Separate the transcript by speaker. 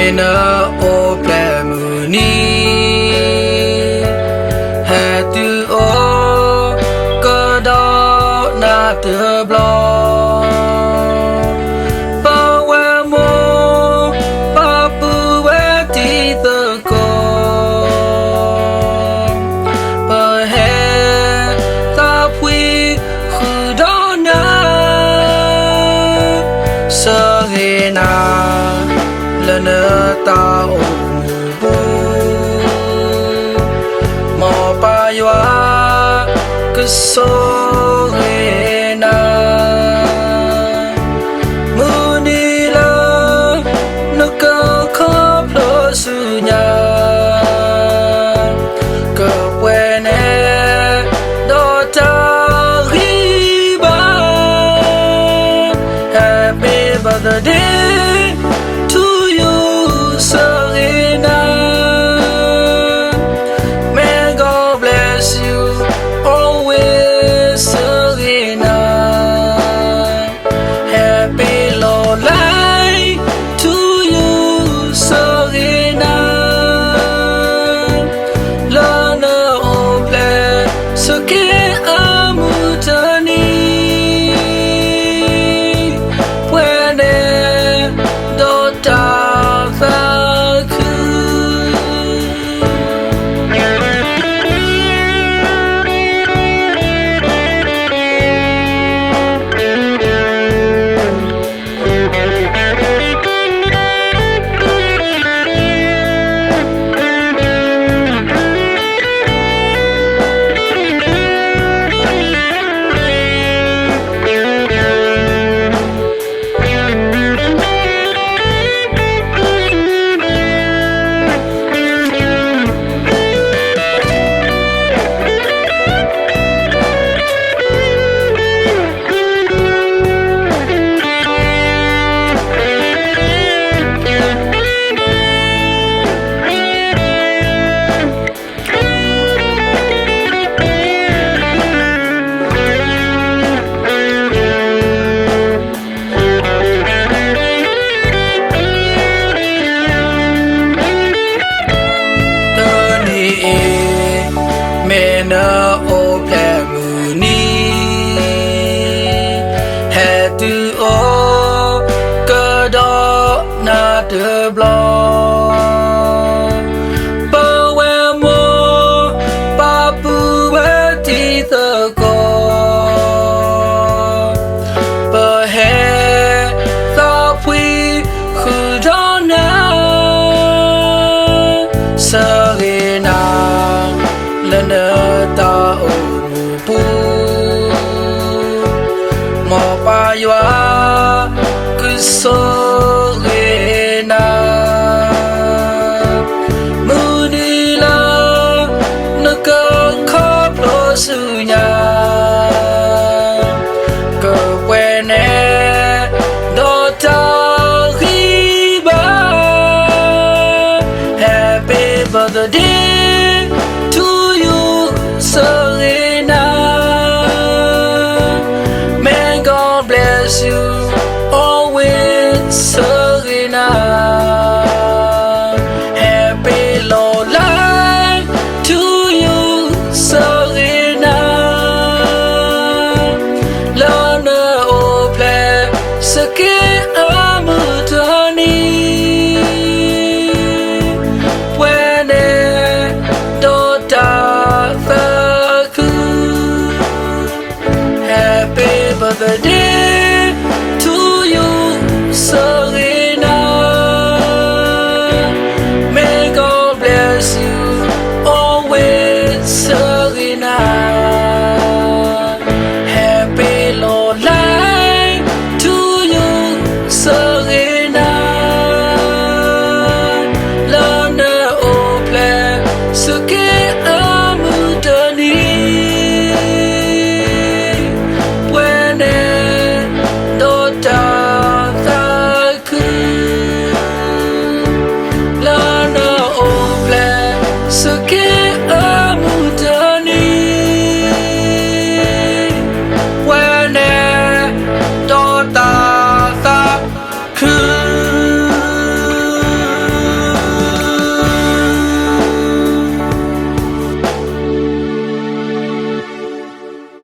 Speaker 1: Mena oplemuni hatu o kadau na teblo pawemo papu weti teko pahe tapwi khudona sahena lana tao bu mo pa ywa kesogena munila nuka khoplo sunya kewene dota riba happy birthday to you Serena. May God bless you always, Serena. Happy long life to you, Serena. Lana ople suke amutani. Wene dota Mena oplemuni hatu o kadau na teblo pawemo papu weti teko pahe tapwi khudona Serena lana tao bu mo pa ywa kesogena munila nuka khoplo sunya kewene dota riba happy birthday to you Serena. May God bless you always, Serena. Happy long life to you, Serena. Lana ople sake amutani. Wene dota birthday to you, Serena. May God bless you always, Serena. Happy long life to you, Serena. Lana ople suke amutani. Lana ople suke